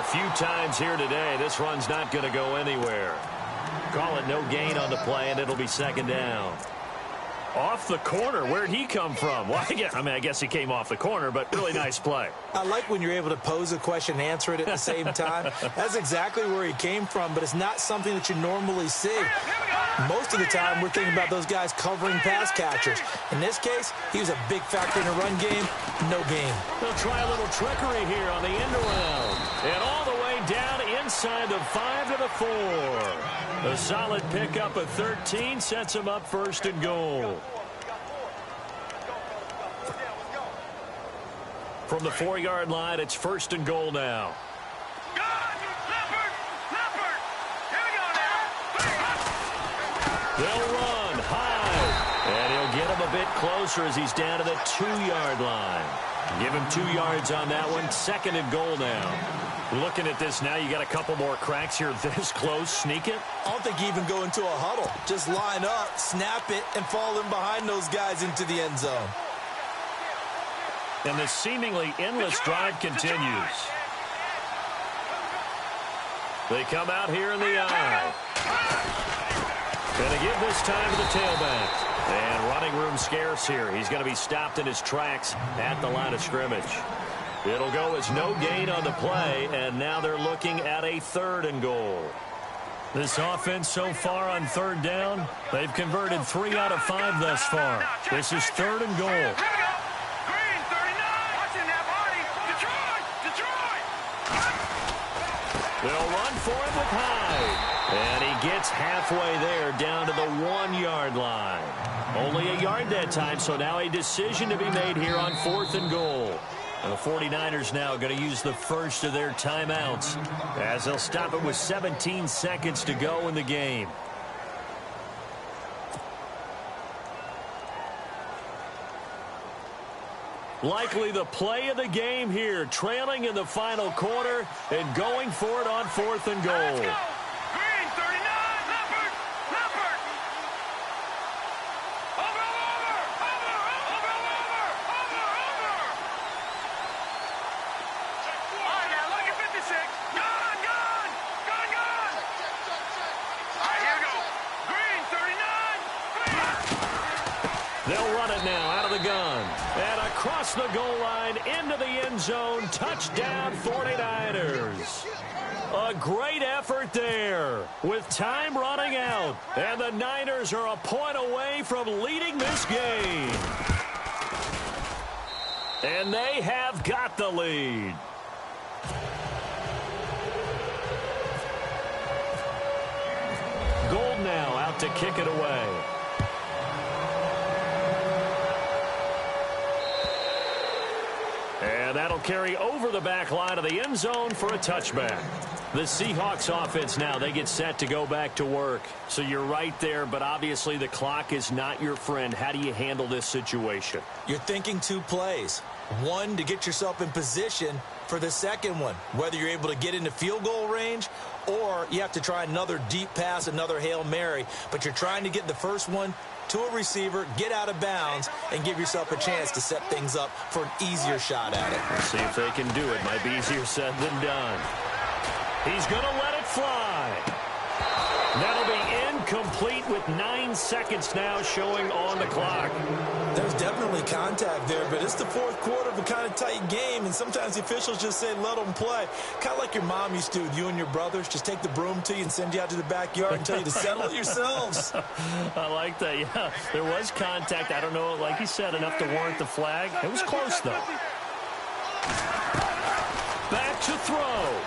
Few times here today, this run's not going to go anywhere. Call it no gain on the play, and it'll be second down. Off the corner. Where'd he come from? Well, I guess he came off the corner, but really nice play. I like when you're able to pose a question and answer it at the same time. That's exactly where he came from, but it's not something that you normally see. Most of the time, we're thinking about those guys covering pass catchers. In this case, he was a big factor in the run game. No gain. They'll try a little trickery here on the end around. And all the way down inside the 5 to the 4. A solid pickup of 13 sets him up first and goal. From the 4-yard line, it's first and goal now. They'll run high, and he'll get him a bit closer as he's down to the 2-yard line. Give him 2 yards on that one. Second and goal now. Looking at this now, you got a couple more cracks here this close. Sneak it. I don't think you even go into a huddle. Just line up, snap it, and fall in behind those guys into the end zone. And the seemingly endless drive continues. They come out here in the eye. Going to give this time to the tailback. And running room scarce here. He's going to be stopped in his tracks at the line of scrimmage. It'll go as no gain on the play, and now they're looking at a 3rd and goal. This offense so far on 3rd down, they've converted 3 out of 5 thus far. This is 3rd and goal. They'll run for it with Hyde. And he gets halfway there down to the 1-yard line. Only a yard that time, so now a decision to be made here on 4th and goal. And the 49ers now going to use the first of their timeouts as they'll stop it with 17 seconds to go in the game. Likely the play of the game here, trailing in the final quarter and going for it on 4th and goal. They'll run it now out of the gun. And across the goal line into the end zone. Touchdown 49ers. A great effort there with time running out. And the Niners are a point away from leading this game. And they have got the lead. Gold now out to kick it away. And that'll carry over the back line of the end zone for a touchback. The Seahawks offense now, they get set to go back to work. So you're right there, but obviously the clock is not your friend. How do you handle this situation? You're thinking 2 plays. One, to get yourself in position for the second one, whether you're able to get into field goal range or you have to try another deep pass, another Hail Mary. But you're trying to get the first one to a receiver, get out of bounds, and give yourself a chance to set things up for an easier shot at it. Let's see if they can do it. Might be easier said than done. He's going to let it fly. That'll be incomplete with 9 seconds now showing on the clock. There's definitely contact there, but it's the 4th quarter of a kind of tight game, and sometimes the officials just say let them play. Kind of like your mom used to with you and your brothers. Just take the broom to you and send you out to the backyard and tell you to settle it yourselves. I like that, yeah. There was contact. I don't know, like you said, enough to warrant the flag. It was close, though. Back to throw.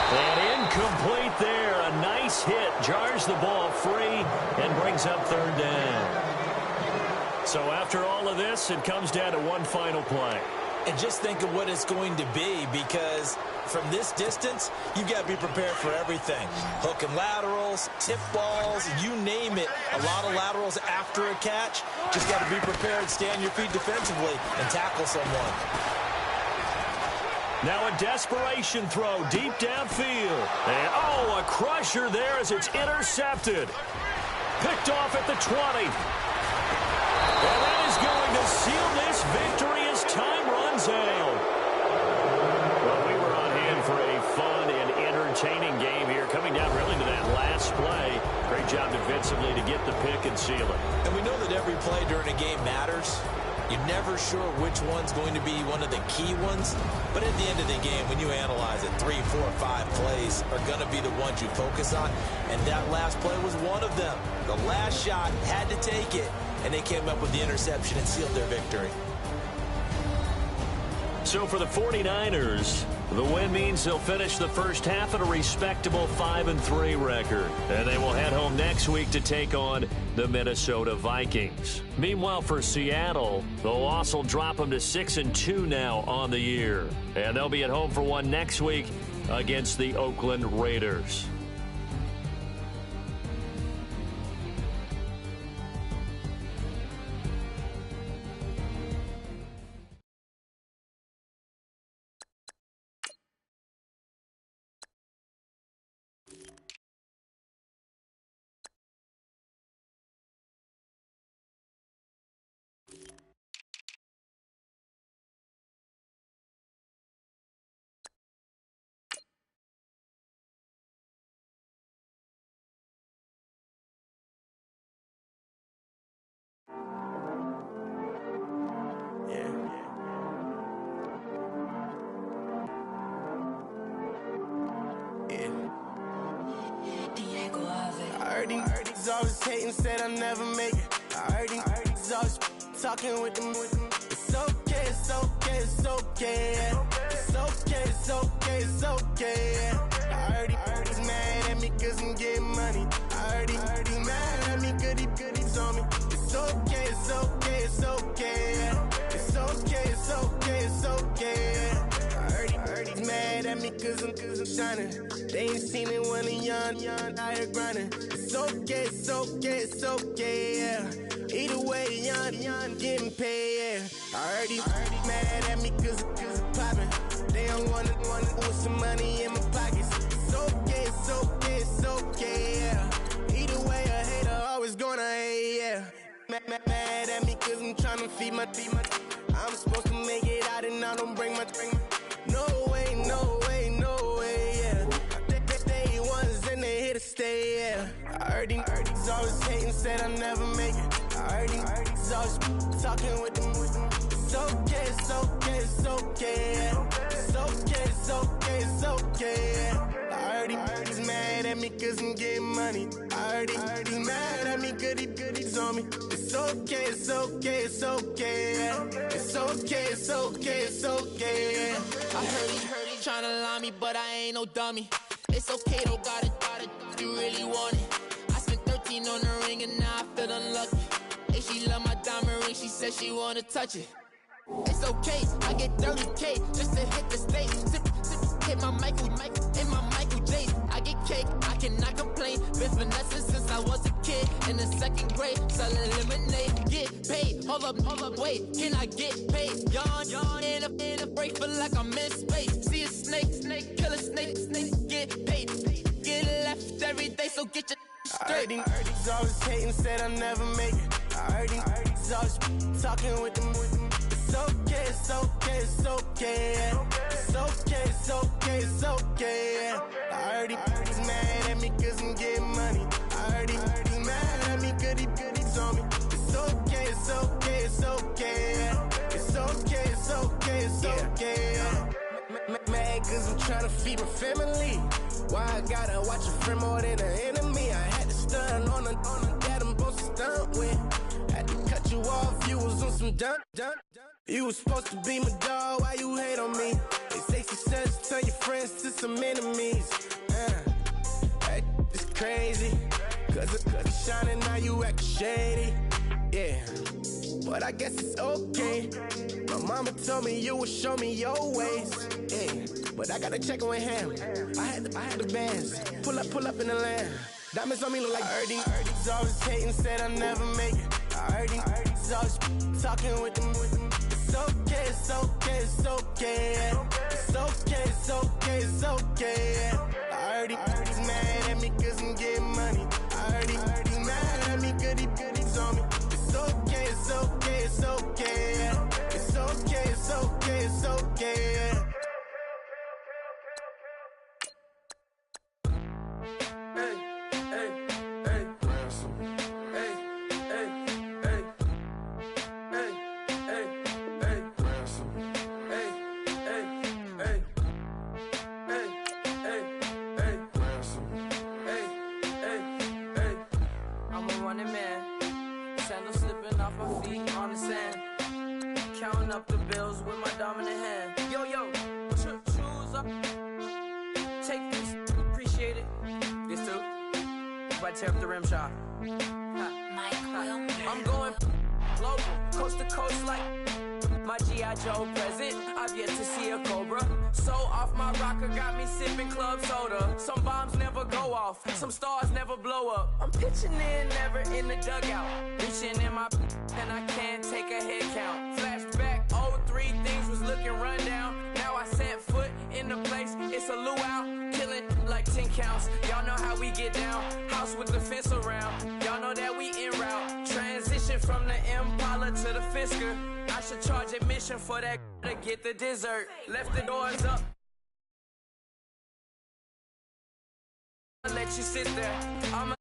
And Complete there. A nice hit. Jars the ball free and brings up third down. So after all of this, it comes down to one final play. And just think of what it's going to be, because from this distance, you've got to be prepared for everything. Hook and laterals, tip balls, you name it. A lot of laterals after a catch. Just got to be prepared, stay on your feet defensively, and tackle someone. Now a desperation throw deep downfield. And, a crusher there as it's intercepted. Picked off at the 20. And that is going to seal this victory as time runs out. Well, we were on hand for a fun and entertaining game here, coming down really to that last play. Great job defensively to get the pick and seal it. And we know that every play during a game matters. You're never sure which one's going to be one of the key ones. But at the end of the game, when you analyze it, 3, 4, 5 plays are going to be the ones you focus on. And that last play was one of them. The last shot, had to take it. And they came up with the interception and sealed their victory. So for the 49ers, the win means they'll finish the first half at a respectable 5-3 record. And they will head home next week to take on the Minnesota Vikings. Meanwhile, for Seattle, the loss will drop them to 6-2 now on the year. And they'll be at home for one next week against the Oakland Raiders. I heard these always hating, said I never make it. I heard these always talking with them. It's okay, it's okay, it's okay. It's okay, it's okay, it's okay. I heard he's mad at me cause I'm getting money. I heard he's mad at me cause he's on me. It's okay, it's okay, it's okay. It's okay, it's okay, it's okay. I heard he's mad at me cause I'm shining. They ain't seen it when I'm young, out here grinding. It's okay, it's okay, it's okay, yeah. Either way, young, getting paid, yeah. I heard he's mad at me cause I'm popping. They don't wanna put some money in my pockets. It's okay, it's okay, it's okay, yeah. Either way, a hater always gonna hate, yeah. Mad at me cause I'm tryna feed my I'm supposed to make it out and I don't bring my no way, no way, no way, yeah. They ones and they here to stay, yeah. I heard he's always hating, said I never make it. I heard he's always talking with them. It's okay, it's okay, it's okay, yeah. It's okay, it's okay, it's okay, yeah. I heard he's mad at me cause I'm getting money. I heard he's mad at me cause he's on me. It's okay, it's okay, it's okay, yeah. It's okay, it's okay, it's okay, yeah. I heard he tryna lie me, but I ain't no dummy. It's okay, though, got it, you really want it. I spent 13 on the ring and now I feel unlucky. Hey, she love my diamond ring, she said she wanna touch it. It's okay, I get 30K just to hit the stage. Hit my Michael, in my Michael J. I get cake, I cannot complain. Been finessing since I was a kid. In the second grade, selling lemonade. Get paid, hold up, wait, can I get paid? Yawn, in a break, feel like I'm in space. See a snake, kill a snake, get paid. Get left every day, so get your straight. I heard he's always hating, said I never make it. I heard he's always talking with them. It's okay, it's okay, it's okay, yeah. It's okay, it's okay, it's okay, yeah. I heard he's mad at me cause I'm getting money. I heard he's mad at me cause he's on me. It's okay, it's okay, it's okay, yeah. It's okay, it's okay, it's okay, yeah. Mad cause I'm tryna feed my family. Why I gotta watch a friend more than an enemy? I had to stun on the dad I'm supposed to stunt with. Had to cut you off, you was on some dun. You was supposed to be my dog, why you hate on me? They say success, turn your friends to some enemies. crazy. Cause it's shining, now you acting shady. Yeah, but I guess it's okay. My mama told me you would show me your ways. Yeah, but I gotta check with him. I had the bands. Pull up in the land. Diamonds on me look like Erdy. Erdy's always hating, said I'll never make it. Erdy's always talking with them. It's okay, it's okay, it's okay. It's okay, it's okay, it's okay. Erdy's mad at me cause I'm getting money. Erdy's mad at me cause he's on me. It's okay, it's okay, it's okay. It's okay, it's okay, it's okay. Tear up the rim shot. I'm going global, coast to coast like my G.I. Joe present. I've yet to see a Cobra. So off my rocker got me sipping club soda. Some bombs never go off, some stars never blow up. I'm pitching in, never in the dugout. Reaching in my and I can't take a head count. Flashback, 03, things was looking run down. Now I set foot in the place, it's a luau. Killing like 10 counts, y'all know how we get down. House with the fence around, y'all know that we en route. Transition from the Impala to the Fisker. I should charge admission for that to get the dessert. Left the doors up, let you sit there. I'ma